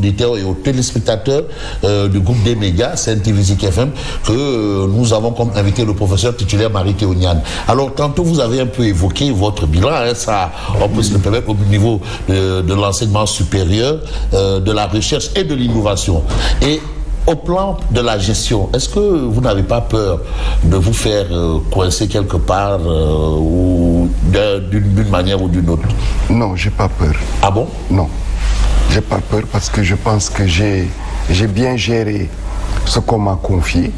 auditeurs et aux téléspectateurs du groupe des médias, CNTV/Zik FM, que nous avons comme invité le professeur titulaire Mary-Théo Niane. Alors, tantôt, vous avez un peu évoqué votre bilan, hein, ça, on peut se le permettre au niveau de l'enseignement supérieur, de la recherche et de l'innovation. Et au plan de la gestion, est-ce que vous n'avez pas peur de vous faire coincer quelque part ou d'une manière ou d'une autre? Non, j'ai pas peur. Ah bon? Non, j'ai pas peur parce que je pense que j'ai bien géré ce qu'on m'a confié.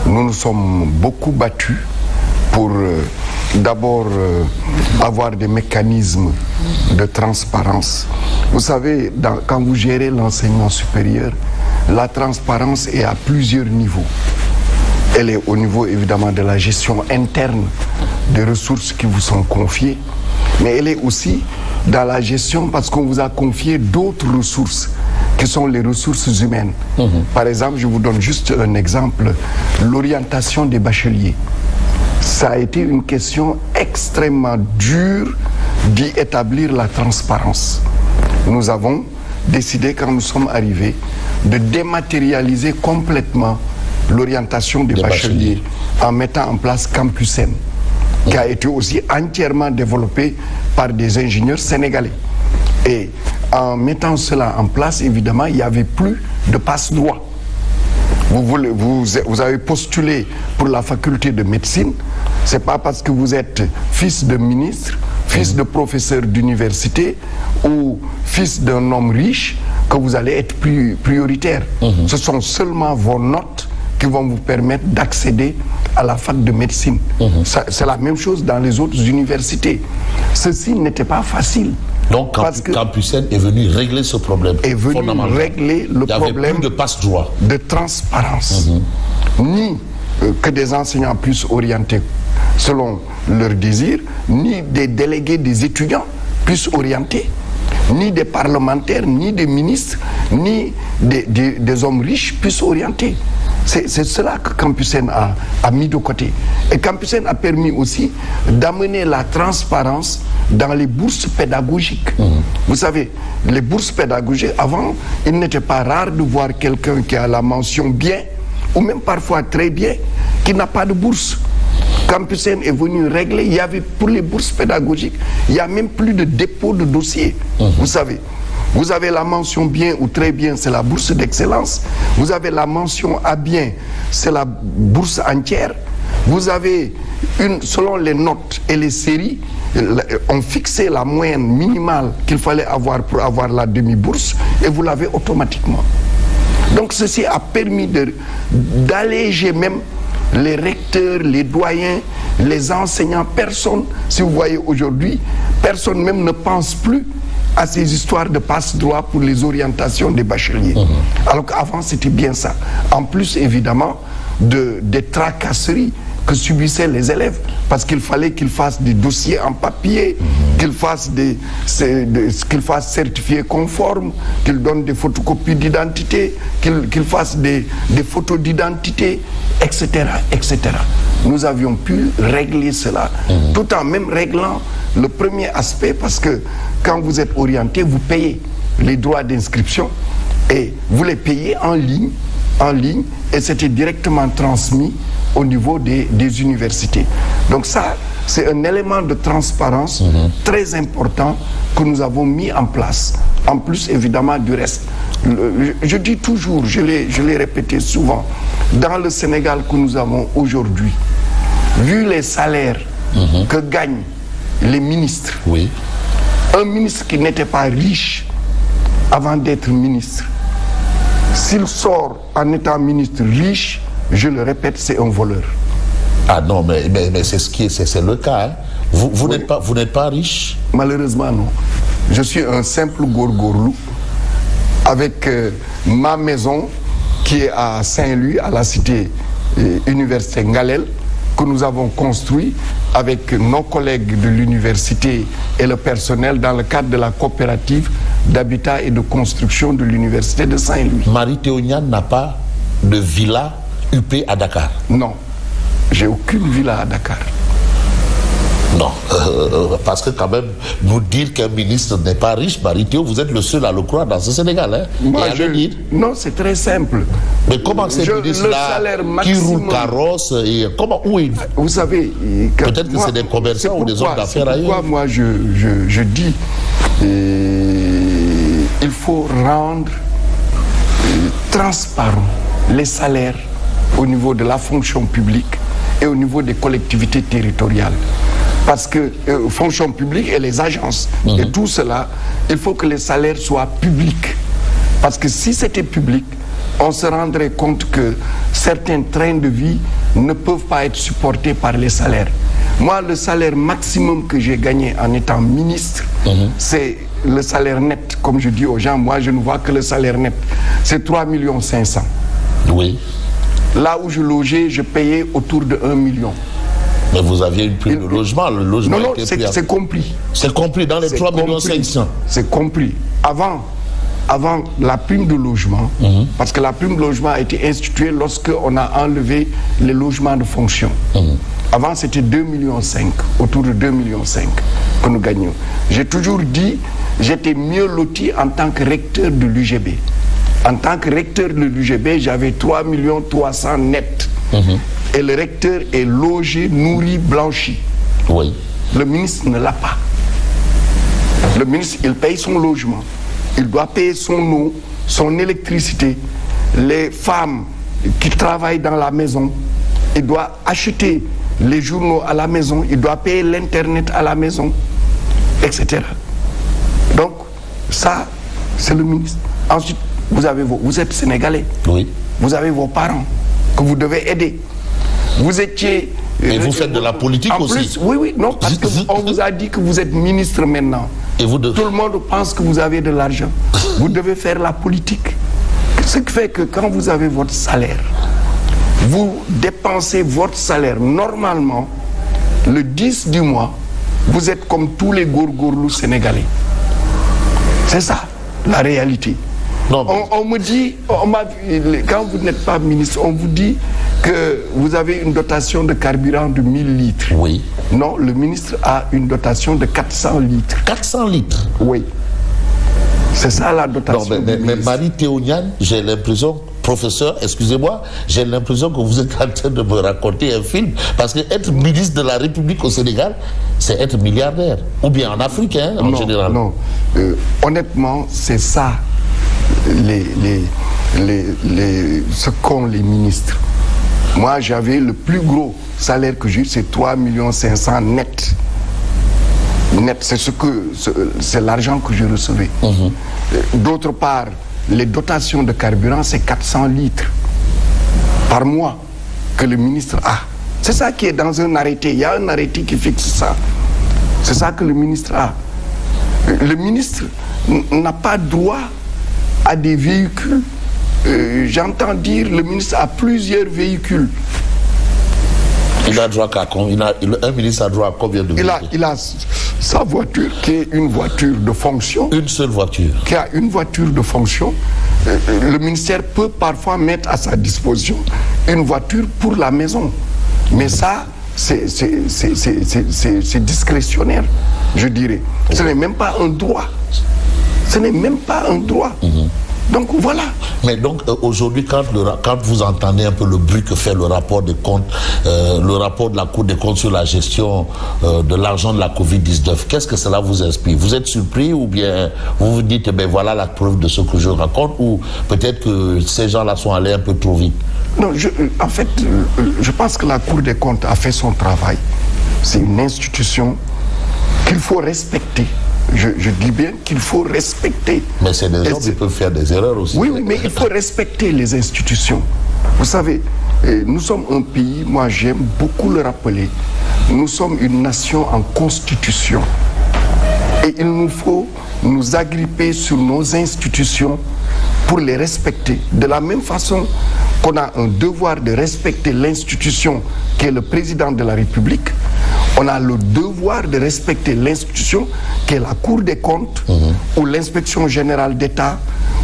Nous nous sommes beaucoup battus pour d'abord avoir des mécanismes de transparence. Vous savez, quand vous gérez l'enseignement supérieur, la transparence est à plusieurs niveaux. Elle est au niveau évidemment de la gestion interne des ressources qui vous sont confiées, mais elle est aussi dans la gestion parce qu'on vous a confié d'autres ressources qui sont les ressources humaines. Par exemple, je vous donne juste un exemple, l'orientation des bacheliers. Ça a été une question extrêmement dure d'y établir la transparence. Nous avons décidé, quand nous sommes arrivés, de dématérialiser complètement l'orientation des bacheliers en mettant en place Campus M, qui a été aussi entièrement développé par des ingénieurs sénégalais. Et en mettant cela en place, évidemment, il n'y avait plus de passe-droit. Vous avez postulé pour la faculté de médecine, c'est pas parce que vous êtes fils de ministre, fils de professeur d'université ou fils d'un homme riche que vous allez être prioritaire. Ce sont seulement vos notes qui vont vous permettre d'accéder à la fac de médecine. C'est la même chose dans les autres universités. Ceci n'était pas facile. Donc Campus M est venu régler ce problème. Est venu régler le problème plus de passe-droit, de transparence. Ni que des enseignants puissent orienter selon leurs désirs, ni des délégués des étudiants puissent orienter, ni des parlementaires, ni des ministres, ni des hommes riches puissent orienter. C'est cela que Campus M a mis de côté. Et Campus M a permis aussi d'amener la transparence dans les bourses pédagogiques. Vous savez, les bourses pédagogiques, avant, il n'était pas rare de voir quelqu'un qui a la mention bien, ou même parfois très bien, qui n'a pas de bourse. Campus M est venu régler, il y avait pour les bourses pédagogiques, il n'y a même plus de dépôt de dossier. Vous savez, vous avez la mention bien ou très bien, c'est la bourse d'excellence. Vous avez la mention à bien, c'est la bourse entière. Vous avez selon les notes et les séries, on fixait la moyenne minimale qu'il fallait avoir pour avoir la demi-bourse et vous l'avez automatiquement. Donc ceci a permis d'alléger même les recteurs, les doyens, les enseignants. Personne, si vous voyez aujourd'hui, personne même ne pense plus à ces histoires de passe-droit pour les orientations des bacheliers. Alors qu'avant c'était bien ça. En plus évidemment des tracasseries que subissaient les élèves, parce qu'il fallait qu'ils fassent des dossiers en papier, qu'ils fassent certifiés conformes, qu'ils donnent des photocopies d'identité, qu'ils fassent des photos d'identité, etc., etc. Nous avions pu régler cela, tout en même réglant le premier aspect, parce que quand vous êtes orienté, vous payez les droits d'inscription et vous les payez en ligne, et c'était directement transmis au niveau des universités. Donc ça, c'est un élément de transparence très important que nous avons mis en place, en plus évidemment du reste. Je dis toujours, je l'ai répété souvent, dans le Sénégal que nous avons aujourd'hui, vu les salaires que gagnent les ministres, un ministre qui n'était pas riche avant d'être ministre, s'il sort en étant ministre riche, je le répète, c'est un voleur. Ah non, mais c'est le cas. Hein. Vous n'êtes pas riche? Malheureusement, non. Je suis un simple gorgorlou avec ma maison qui est à Saint-Louis, à la cité université Ngalel, que nous avons construit avec nos collègues de l'université et le personnel dans le cadre de la coopérative d'habitat et de construction de l'université de Saint-Louis. Mary-Théo Niane n'a pas de villa UP à Dakar? Non, j'ai aucune villa à Dakar. Non, parce que quand même, nous dire qu'un ministre n'est pas riche, Mary Théo, vous êtes le seul à le croire dans ce Sénégal. Hein? Moi, non, c'est très simple. Mais comment ces ministres-là qui roulent carrosse et comment, où ils... Vous savez... Peut-être que c'est des commerçants ou des hommes d'affaires ailleurs. Pourquoi moi je dis il faut rendre transparent les salaires au niveau de la fonction publique et au niveau des collectivités territoriales. Parce que fonction publique et les agences et tout cela, il faut que les salaires soient publics. Parce que si c'était public, on se rendrait compte que certains trains de vie ne peuvent pas être supportés par les salaires. Moi, le salaire maximum que j'ai gagné en étant ministre, c'est le salaire net. Comme je dis aux gens, moi je ne vois que le salaire net. C'est 3,5 millions. Oui. Là où je logeais, je payais autour de 1 million. Mais vous aviez une prime de logement, le logement non, était pris. C'est compris. C'est compris dans les 3,5 millions. C'est compris. Avant la prime de logement, parce que la prime de logement a été instituée lorsqu'on a enlevé les logements de fonction. Avant, c'était 2,5 millions, autour de 2,5 millions que nous gagnions. J'ai toujours dit, j'étais mieux loti en tant que recteur de l'UGB. En tant que recteur de l'UGB, j'avais 3,3 millions net. Et le recteur est logé, nourri, blanchi. Oui. Le ministre ne l'a pas. Le ministre, il paye son logement. Il doit payer son eau, son électricité. Les femmes qui travaillent dans la maison, il doit acheter les journaux à la maison, il doit payer l'internet à la maison, etc. Donc, ça, c'est le ministre. Ensuite, vous êtes sénégalais. Oui. Vous avez vos parents que vous devez aider. Vous étiez... Et vous faites de la politique aussi. Plus, oui, non, parce qu'on vous a dit que vous êtes ministre maintenant. Et tout le monde pense que vous avez de l'argent. Vous devez faire la politique. Ce qui fait que quand vous avez votre salaire, vous dépensez votre salaire normalement, le 10 du mois, vous êtes comme tous les gourgourlous sénégalais. C'est ça, la réalité. Non, mais... on me dit, quand vous n'êtes pas ministre, on vous dit que vous avez une dotation de carburant de 1000 litres. Oui. Non, le ministre a une dotation de 400 litres. 400 litres? Oui. C'est ça la dotation. Non, mais Mary Théo Niane, j'ai l'impression, professeur, excusez-moi, j'ai l'impression que vous êtes en train de me raconter un film. Parce que être ministre de la République au Sénégal, c'est être milliardaire. Ou bien en Afrique, hein, en général. Non, honnêtement, c'est ça. Ce qu'ont les ministres. Moi, j'avais le plus gros salaire que j'ai eu, c'est 3,5 millions net. Net, c'est l'argent que je recevais. D'autre part, les dotations de carburant, c'est 400 litres par mois que le ministre a. C'est ça qui est dans un arrêté. Il y a un arrêté qui fixe ça. C'est ça que le ministre a. Le ministre n'a pas droit à des véhicules. J'entends dire le ministre a plusieurs véhicules. Il a droit qu'à combien? Un ministre a droit à combien de véhicules? Il a sa voiture qui est une voiture de fonction. Une seule voiture. Qui a une voiture de fonction. Le ministère peut parfois mettre à sa disposition une voiture pour la maison. Mais ça, c'est discrétionnaire, je dirais. Ce n'est même pas un droit. Ce n'est même pas un droit. Donc voilà. Mais donc aujourd'hui, quand vous entendez un peu le bruit que fait le rapport des comptes, le rapport de la Cour des comptes sur la gestion de l'argent de la Covid-19, qu'est-ce que cela vous inspire? Vous êtes surpris ou bien vous vous dites, ben voilà la preuve de ce que je raconte, ou peut-être que ces gens-là sont allés un peu trop vite? Non, en fait, je pense que la Cour des comptes a fait son travail. C'est une institution qu'il faut respecter. Je dis bien qu'il faut respecter. Mais c'est des gens qui peuvent faire des erreurs aussi. Oui, mais il faut respecter les institutions. Vous savez, nous sommes un pays, moi j'aime beaucoup le rappeler, nous sommes une nation en constitution. Et il nous faut nous agripper sur nos institutions pour les respecter. De la même façon qu'on a un devoir de respecter l'institution qui est le président de la République, on a le devoir de respecter l'institution qui est la Cour des comptes, ou l'inspection générale d'État,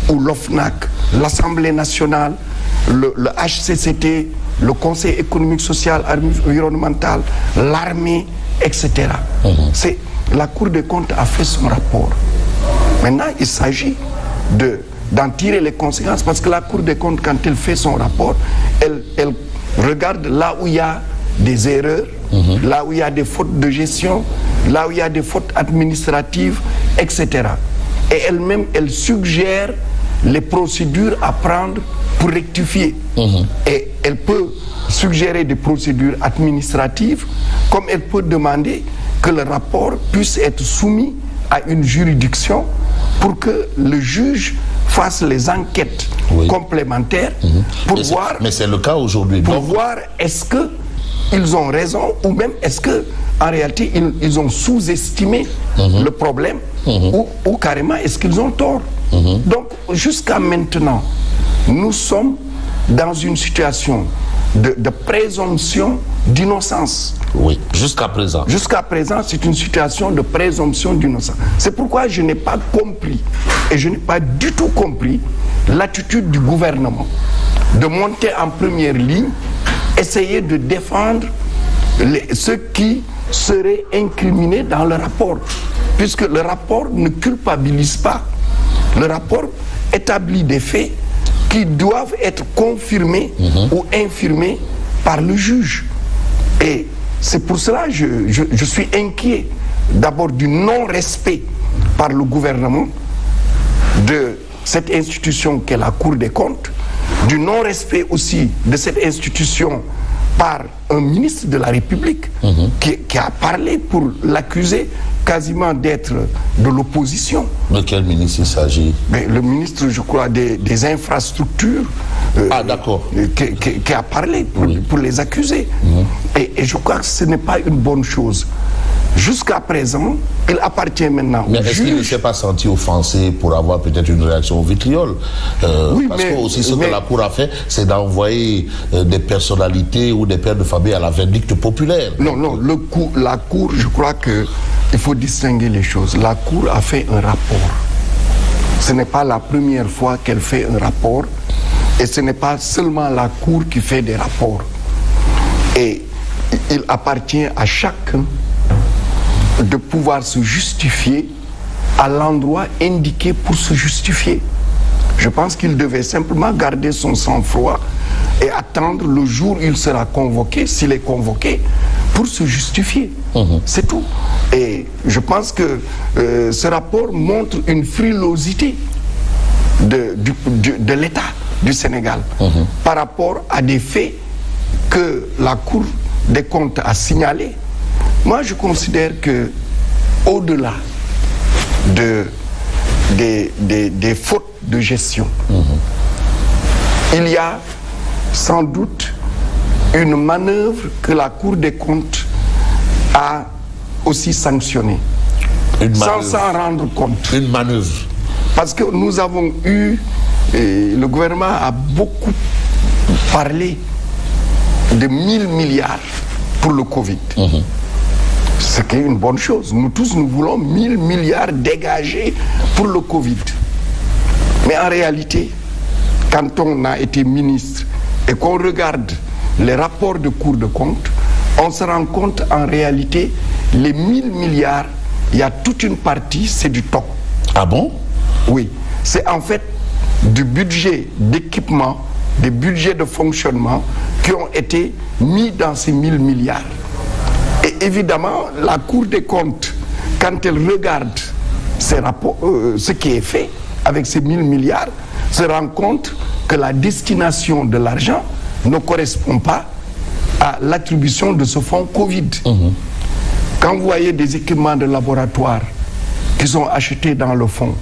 ou l'OFNAC, l'Assemblée nationale, le HCCT, le Conseil économique, social, environnemental, l'armée, etc. C'est la Cour des comptes a fait son rapport. Maintenant, il s'agit d'en tirer les conséquences, parce que la Cour des comptes, quand elle fait son rapport, elle regarde là où il y a des erreurs, là où il y a des fautes de gestion, là où il y a des fautes administratives, etc. Et elle-même, elle suggère les procédures à prendre pour rectifier. Et elle peut suggérer des procédures administratives, comme elle peut demander que le rapport puisse être soumis à une juridiction pour que le juge fasse les enquêtes complémentaires pour voir... Mais c'est le cas aujourd'hui. Pour voir est-ce qu'ils ont raison ou même est-ce que en réalité ils ont sous-estimé le problème ou carrément est-ce qu'ils ont tort. Donc jusqu'à maintenant, nous sommes dans une situation de présomption d'innocence. Oui, jusqu'à présent. Jusqu'à présent, c'est une situation de présomption d'innocence. C'est pourquoi je n'ai pas compris, et je n'ai pas du tout compris, l'attitude du gouvernement de monter en première ligne, essayer de défendre ceux qui seraient incriminés dans le rapport. Puisque le rapport ne culpabilise pas. Le rapport établit des faits qui doivent être confirmés ou infirmés par le juge. Et c'est pour cela que je suis inquiet d'abord du non-respect par le gouvernement de cette institution qu'est la Cour des comptes, du non-respect aussi de cette institution par un ministre de la République qui a parlé pour l'accuser quasiment d'être de l'opposition. De quel ministre il s'agit? Le ministre, je crois, des infrastructures. Ah, d'accord. Qui a parlé pour les accuser. Et je crois que ce n'est pas une bonne chose. Jusqu'à présent, il appartient maintenant au juge. Mais est-ce qu'il ne s'est pas senti offensé pour avoir peut-être une réaction au vitrioles? Oui, parce mais, que aussi ce que la Cour a fait, c'est d'envoyer des personnalités ou des pères de famille à la vindicte populaire. Non, la Cour, je crois qu'il faut distinguer les choses. La Cour a fait un rapport. Ce n'est pas la première fois qu'elle fait un rapport. Et ce n'est pas seulement la Cour qui fait des rapports. Et il appartient à chacun de pouvoir se justifier à l'endroit indiqué pour se justifier. Je pense qu'il devait simplement garder son sang-froid et attendre le jour où il sera convoqué, s'il est convoqué, pour se justifier. C'est tout. Et je pense que ce rapport montre une frilosité de l'État du Sénégal par rapport à des faits que la Cour des comptes a signalés. Moi, je considère que au-delà des fautes de gestion, il y a sans doute une manœuvre que la Cour des comptes a aussi sanctionnée, sans s'en rendre compte. Une manœuvre. Parce que nous avons eu, le gouvernement a beaucoup parlé de 1000 milliards pour le Covid. Ce qui est une bonne chose. Nous tous, nous voulons 1000 milliards dégagés pour le Covid. Mais en réalité, quand on a été ministre et qu'on regarde les rapports de Cour des comptes, on se rend compte en réalité, les 1000 milliards, il y a toute une partie, c'est du top. Ah bon? Oui. C'est en fait du budget d'équipement, des budgets de fonctionnement qui ont été mis dans ces 1000 milliards. Et évidemment, la Cour des comptes, quand elle regarde ces rapports, ce qui est fait avec ces 1000 milliards, se rend compte que la destination de l'argent ne correspond pas à l'attribution de ce fonds Covid. Quand vous voyez des équipements de laboratoire qui sont achetés dans le fonds,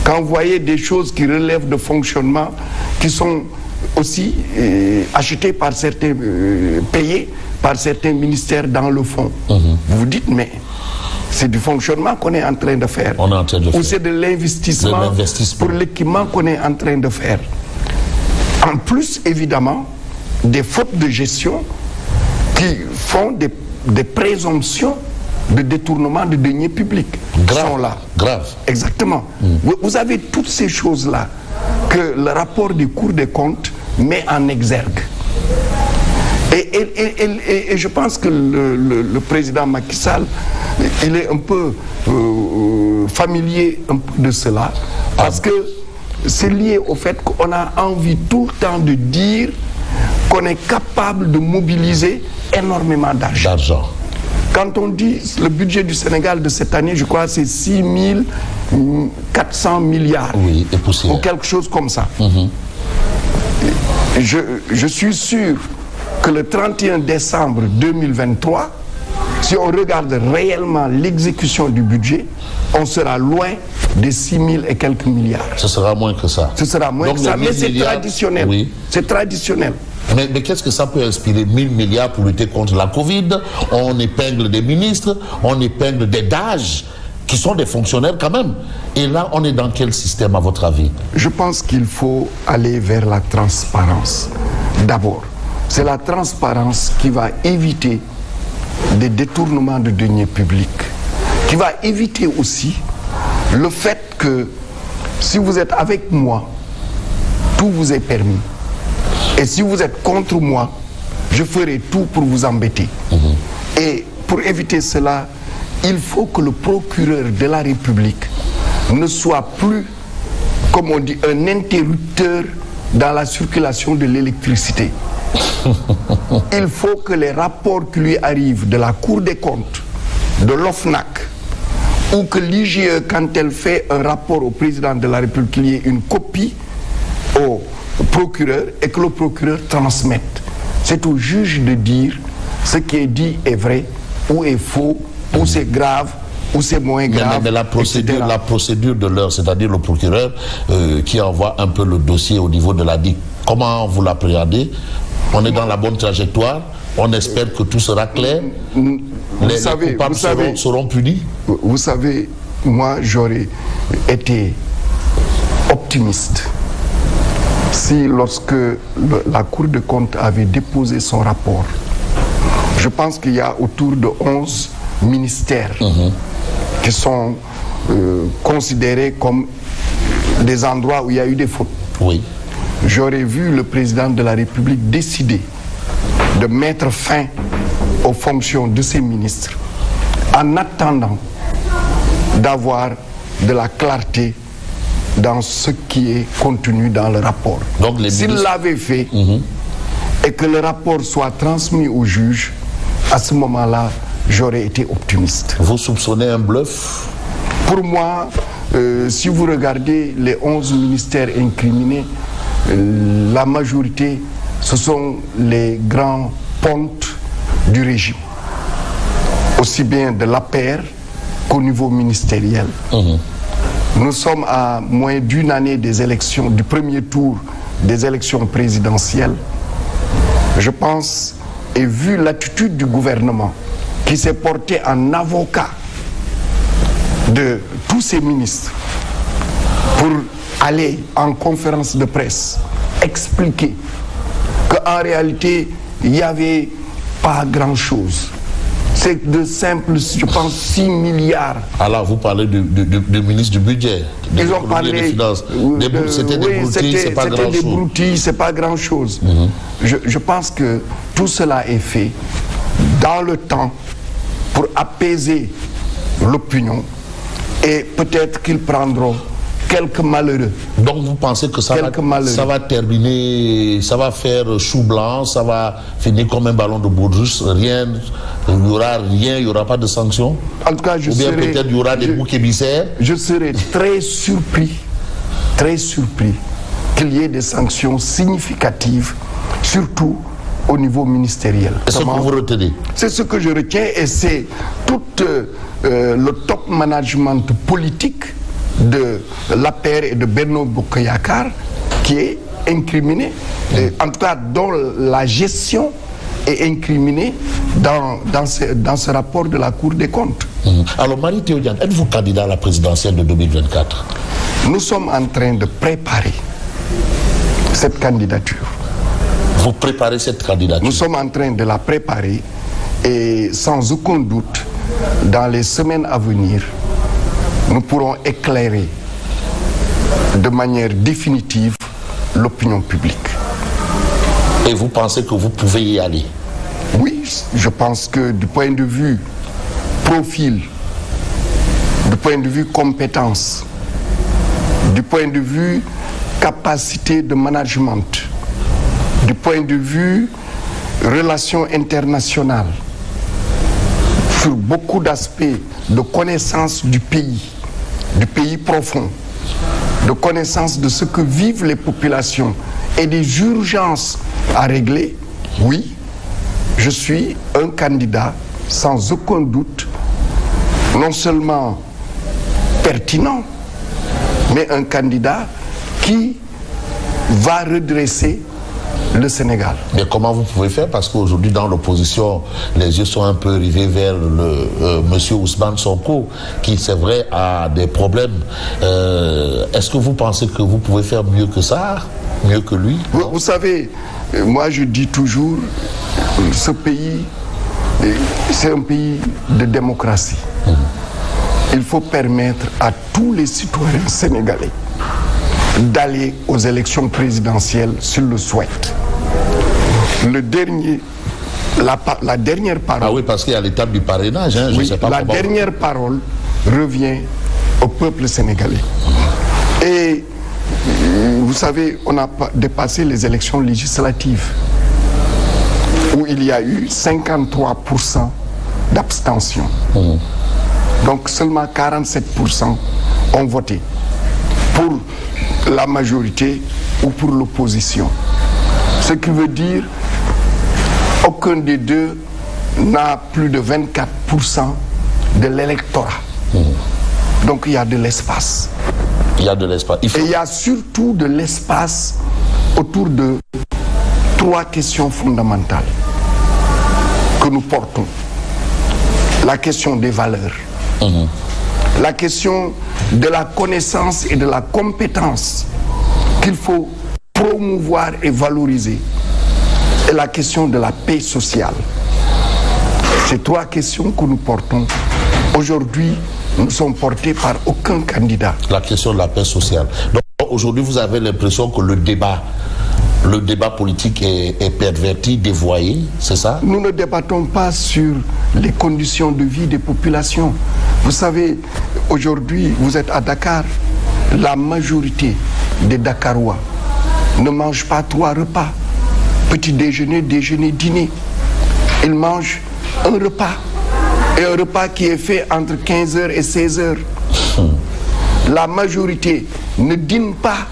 quand vous voyez des choses qui relèvent de fonctionnement, qui sont aussi achetés par certains, payés par certains ministères dans le fonds, vous vous dites, mais c'est du fonctionnement qu'on est en train de faire. On est en train de faire. Ou c'est de l'investissement pour l'équipement qu'on est en train de faire. En plus, évidemment, des fautes de gestion qui font des présomptions de détournement de deniers publics. Grave, sont là. Grave. Exactement. Vous avez toutes ces choses-là que le rapport des cours des comptes met en exergue. Et je pense que le président Macky Sall, il est un peu familier de cela, parce que c'est lié au fait qu'on a envie tout le temps de dire qu'on est capable de mobiliser énormément d'argent. Quand on dit le budget du Sénégal de cette année, je crois que c'est 6 400 milliards, oui, ou quelque chose comme ça. Je suis sûr que le 31 décembre 2023, si on regarde réellement l'exécution du budget, on sera loin des 6 000 et quelques milliards. Ce sera moins que ça. Ce sera moins que ça, mais c'est traditionnel. Oui. C'est traditionnel. Mais qu'est-ce que ça peut inspirer? 1000 milliards pour lutter contre la Covid, on épingle des ministres, on épingle des DAGE, qui sont des fonctionnaires quand même. Et là, on est dans quel système à votre avis? Je pense qu'il faut aller vers la transparence. D'abord, c'est la transparence qui va éviter des détournements de deniers publics, qui va éviter aussi le fait que si vous êtes avec moi, tout vous est permis. Et si vous êtes contre moi, je ferai tout pour vous embêter. Et pour éviter cela, il faut que le procureur de la République ne soit plus, comme on dit, un interrupteur dans la circulation de l'électricité. Il faut que les rapports qui lui arrivent de la Cour des comptes, de l'OFNAC, ou que l'IGE, quand elle fait un rapport au président de la République, qu'il y ait une copie au procureur et que le procureur transmette. C'est au juge de dire ce qui est dit est vrai ou est faux, ou c'est grave, ou c'est moins grave. Mais la procédure de l'heure, c'est-à-dire le procureur qui envoie un peu le dossier au niveau de la DIC, comment vous l'appréhendez? On est dans la bonne trajectoire, on espère que tout sera clair, les coupables seront punis. Vous savez, moi j'aurais été optimiste si lorsque la Cour des comptes avait déposé son rapport, je pense qu'il y a autour de 11 ministères qui sont considérés comme des endroits où il y a eu des fautes. Oui. J'aurais vu le président de la République décider de mettre fin aux fonctions de ces ministres en attendant d'avoir de la clarté dans ce qui est contenu dans le rapport. S'il l'avait fait et que le rapport soit transmis au juge, à ce moment-là, j'aurais été optimiste. Vous soupçonnez un bluff? Pour moi, si vous regardez les 11 ministères incriminés, la majorité, ce sont les grands pontes du régime, aussi bien de l'APR qu'au niveau ministériel. Nous sommes à moins d'une année des élections, du premier tour des élections présidentielles. Je pense, et vu l'attitude du gouvernement qui s'est porté en avocat de tous ces ministres pour aller en conférence de presse expliquer qu'en réalité il n'y avait pas grand-chose. C'est de simples, je pense, 6 milliards. Alors vous parlez du ministre du budget, ils ont parlé des finances. C'était des broutilles, c'est pas grand-chose. C'était des broutilles, c'est pas grand-chose. Je pense que tout cela est fait dans le temps pour apaiser l'opinion et peut-être qu'ils prendront quelques malheureux. Donc vous pensez que ça va terminer, ça va faire chou blanc, ça va finir comme un ballon de baudruche, rien, il n'y aura rien, il n'y aura pas de sanctions? En tout cas, ou bien peut-être il y aura des boucs émissaires? Je serais très surpris qu'il y ait des sanctions significatives, surtout au niveau ministériel. C'est ce que vous retenez? C'est ce que je retiens et c'est tout le top management politique de l'APR et de Benno Bokk Yakaar qui est incriminé, en tout cas dont la gestion est incriminée dans ce rapport de la Cour des comptes. Alors Mary Teuw Niane, êtes-vous candidat à la présidentielle de 2024? Nous sommes en train de préparer cette candidature. Vous préparez cette candidature? Nous sommes en train de la préparer et sans aucun doute, dans les semaines à venir, nous pourrons éclairer de manière définitive l'opinion publique. Et vous pensez que vous pouvez y aller? Oui, je pense que du point de vue profil, du point de vue compétence, du point de vue capacité de management, du point de vue relations internationales, sur beaucoup d'aspects de connaissance du pays profond, de connaissance de ce que vivent les populations et des urgences à régler, oui, je suis un candidat sans aucun doute, non seulement pertinent, mais un candidat qui va redresser le Sénégal. Mais comment vous pouvez faire? Parce qu'aujourd'hui, dans l'opposition, les yeux sont un peu rivés vers monsieur Ousmane Sonko, qui, c'est vrai, a des problèmes. Est-ce que vous pensez que vous pouvez faire mieux que ça? Mieux que lui? Vous savez, moi je dis toujours, ce pays, c'est un pays de démocratie. Il faut permettre à tous les citoyens sénégalais d'aller aux élections présidentielles s'ils le souhaitent. La dernière parole... Ah oui, parce qu'il y a l'étape du parrainage, hein, je sais pas la dernière parole revient au peuple sénégalais. Et vous savez, on a dépassé les élections législatives où il y a eu 53% d'abstention. Donc seulement 47% ont voté pour la majorité ou pour l'opposition. Ce qui veut dire aucun des deux n'a plus de 24% de l'électorat. Donc il y a de l'espace. Il y a de l'espace. Et il y a surtout de l'espace autour de 3 questions fondamentales que nous portons. La question des valeurs. La question de la connaissance et de la compétence qu'il faut promouvoir et valoriser. Et la question de la paix sociale. Ces 3 questions que nous portons aujourd'hui ne sont portées par aucun candidat. La question de la paix sociale. Donc aujourd'hui, vous avez l'impression que le débat politique est perverti, dévoyé, c'est ça? Nous ne débattons pas sur les conditions de vie des populations. Vous savez, aujourd'hui, vous êtes à Dakar, la majorité des Dakarois ne mangent pas 3 repas. Petit déjeuner, déjeuner, dîner. Ils mangent un repas. Et un repas qui est fait entre 15h et 16h. La majorité ne dîne pas.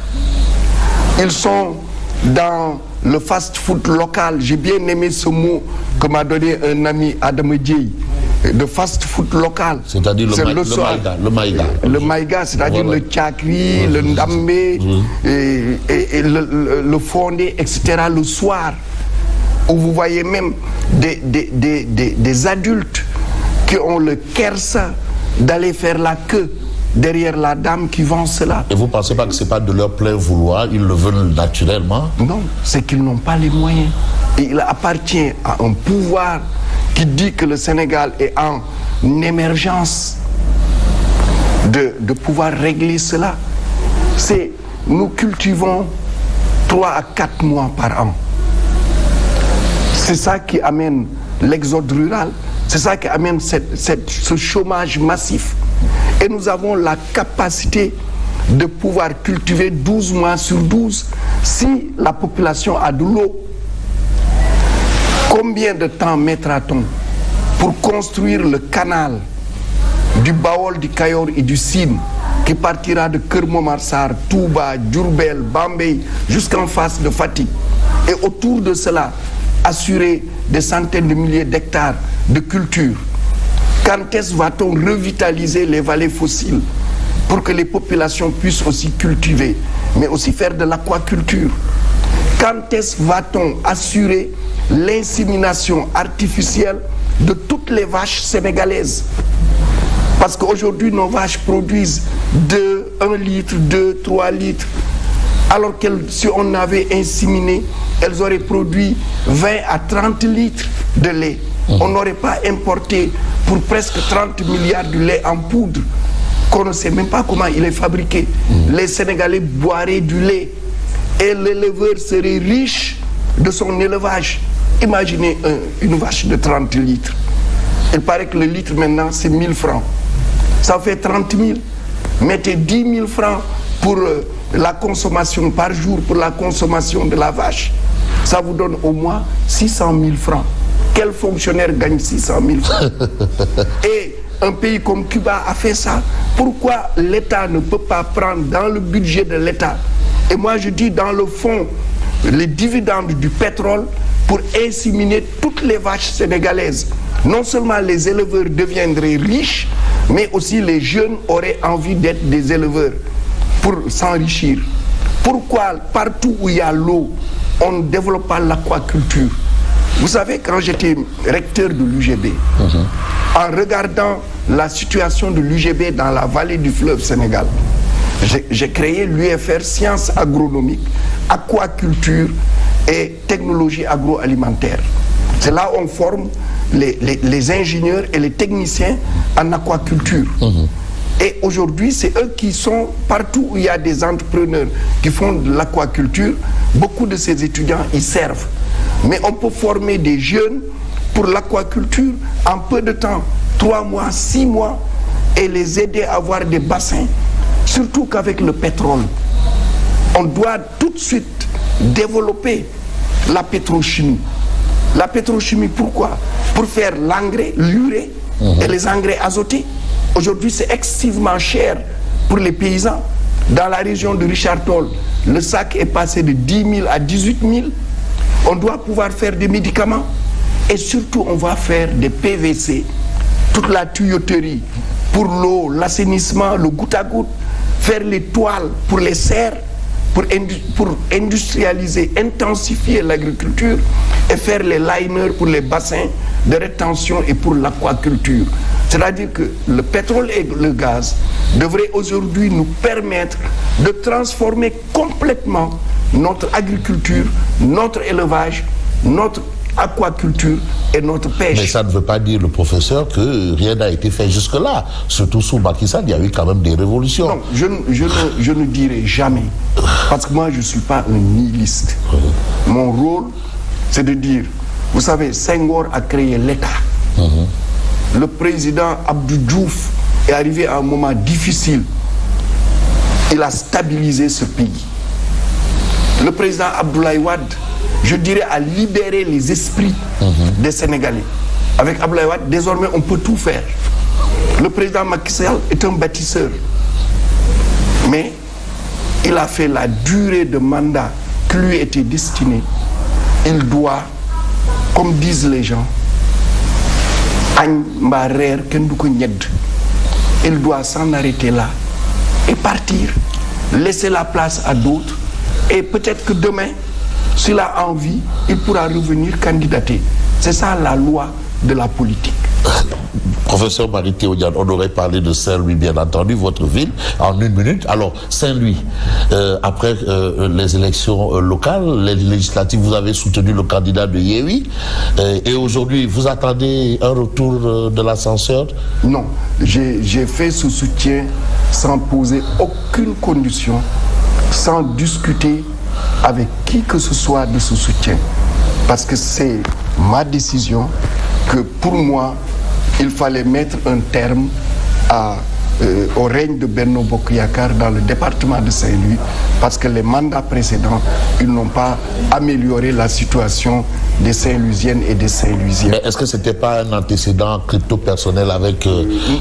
Ils sont dans le fast-food local. J'ai bien aimé ce mot que m'a donné un ami Adam Dieye. De fast-food local. C'est-à-dire le maïga. Le maïga, c'est-à-dire le tchakri, le ndambé, et le fondé, etc. le soir. Où vous voyez même des adultes qui ont le kersa d'aller faire la queue derrière la dame qui vend cela. Et vous ne pensez pas que ce n'est pas de leur plein vouloir, ils le veulent naturellement? Non, c'est qu'ils n'ont pas les moyens. Et il appartient à un pouvoir qui dit que le Sénégal est en émergence de pouvoir régler cela. Nous cultivons 3 à 4 mois par an. C'est ça qui amène l'exode rural. C'est ça qui amène ce chômage massif. Et nous avons la capacité de pouvoir cultiver 12 mois sur 12 si la population a de l'eau. Combien de temps mettra-t-on pour construire le canal du Baol, du Kayor et du Sine qui partira de Keur Momar Sarr, Touba, Diourbel, Bambey jusqu'en face de Fatick? Et autour de cela, assurer des centaines de milliers d'hectares de culture. Quand est-ce va-t-on revitaliser les vallées fossiles pour que les populations puissent aussi cultiver, mais aussi faire de l'aquaculture? Quand est-ce va-t-on assurer l'insémination artificielle de toutes les vaches sénégalaises? Parce qu'aujourd'hui, nos vaches produisent 1 litre, 2, 3 litres. Alors que si on avait inséminé, elles auraient produit 20 à 30 litres de lait. On n'aurait pas importé pour presque 30 milliards de lait en poudre, qu'on ne sait même pas comment il est fabriqué. Les Sénégalais boiraient du lait et l'éleveur serait riche de son élevage. Imaginez une vache de 30 litres. Il paraît que le litre maintenant c'est 1000 francs. Ça fait 30 000. Mettez 10 000 francs pour la consommation par jour, pour la consommation de la vache. Ça vous donne au moins 600 000 francs. Quel fonctionnaire gagne 600 000 francs? Et un pays comme Cuba a fait ça. Pourquoi l'État ne peut pas prendre dans le budget de l'État, et moi je dis dans le fond, les dividendes du pétrole pour inséminer toutes les vaches sénégalaises? Non seulement les éleveurs deviendraient riches, mais aussi les jeunes auraient envie d'être des éleveurs pour s'enrichir. Pourquoi partout où il y a l'eau, on ne développe pas l'aquaculture? Vous savez, quand j'étais recteur de l'UGB, en regardant la situation de l'UGB dans la vallée du fleuve Sénégal, j'ai créé l'UFR Sciences agronomiques, aquaculture et technologie agroalimentaire. C'est là où on forme les ingénieurs et les techniciens en aquaculture. Et aujourd'hui, c'est eux qui sont partout où il y a des entrepreneurs qui font de l'aquaculture. Beaucoup de ces étudiants y servent. Mais on peut former des jeunes pour l'aquaculture en peu de temps, 3 mois, 6 mois, et les aider à avoir des bassins. Surtout qu'avec le pétrole, on doit tout de suite développer la pétrochimie. La pétrochimie, pourquoi? Pour faire l'engrais, l'urée et les engrais azotés. Aujourd'hui, c'est excessivement cher pour les paysans. Dans la région de Richard Toll, le sac est passé de 10 000 à 18 000. On doit pouvoir faire des médicaments. Et surtout, on va faire des PVC, toute la tuyauterie pour l'eau, l'assainissement, le goutte à goutte, faire les toiles pour les serres, pour industrialiser, intensifier l'agriculture et faire les liners pour les bassins de rétention et pour l'aquaculture. C'est-à-dire que le pétrole et le gaz devraient aujourd'hui nous permettre de transformer complètement notre agriculture, notre élevage, notre aquaculture et notre pêche. Mais ça ne veut pas dire, le professeur, que rien n'a été fait jusque-là. Surtout sous Macky Sall, il y a eu quand même des révolutions. Non, je ne dirai jamais. Parce que moi, je ne suis pas un nihiliste. Mon rôle, c'est de dire, vous savez, Senghor a créé l'État. Le président Abdou Diouf est arrivé à un moment difficile. Il a stabilisé ce pays. Le président Abdoulaye Wade, je dirais, a libéré les esprits des Sénégalais. Avec Abdoulaye Wade, désormais, on peut tout faire. Le président Macky Sall est un bâtisseur. Mais il a fait la durée de mandat qui lui était destinée. Il doit, comme disent les gens, il doit s'en arrêter là et partir, laisser la place à d'autres. Et peut-être que demain, s'il a envie, il pourra revenir candidater. C'est ça la loi de la politique. Professeur Mary-Théo Niane, on aurait parlé de Saint-Louis, bien entendu, votre ville, en 1 minute. Alors, Saint-Louis, après les élections locales, les législatives, vous avez soutenu le candidat de Yewwi. Et aujourd'hui, vous attendez un retour de l'ascenseur? Non, j'ai fait ce soutien sans poser aucune condition, sans discuter avec qui que ce soit de ce soutien. Parce que c'est ma décision que pour moi, il fallait mettre un terme au règne de Benno Bokk Yakaar dans le département de Saint-Louis, parce que les mandats précédents, ils n'ont pas amélioré la situation des Saint-Louisiennes et des Saint-Louisiens. Mais est-ce que ce n'était pas un antécédent crypto-personnel avec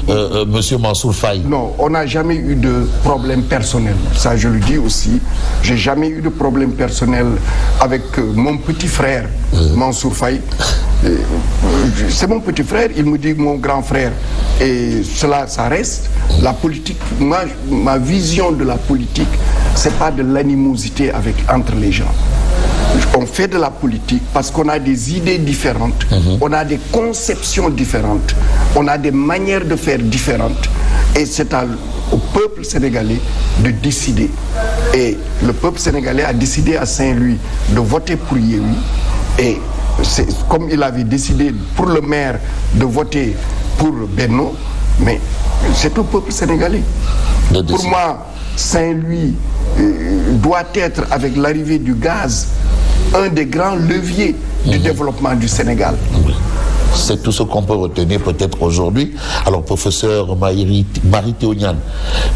M. Mansour Faye? Non, on n'a jamais eu de problème personnel. Ça, je le dis aussi. J'ai jamais eu de problème personnel avec mon petit frère, Mansour Faye. C'est mon petit frère, il me dit mon grand frère. Et cela, ça reste. La politique, ma vision de la politique, c'est pas de l'animosité entre les gens. On fait de la politique parce qu'on a des idées différentes, on a des conceptions différentes, on a des manières de faire différentes. Et c'est au peuple sénégalais de décider. Et le peuple sénégalais a décidé à Saint-Louis de voter pour Yewwi. Et c'est comme il avait décidé pour le maire de voter pour Benno, mais c'est au peuple sénégalais. Pour moi, Saint-Louis doit être, avec l'arrivée du gaz, un des grands leviers du développement du Sénégal. C'est tout ce qu'on peut retenir peut-être aujourd'hui. Alors, professeur Mary-Théo Niane,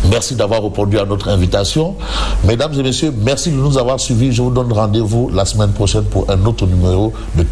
merci d'avoir répondu à notre invitation. Mesdames et messieurs, merci de nous avoir suivis. Je vous donne rendez-vous la semaine prochaine pour un autre numéro de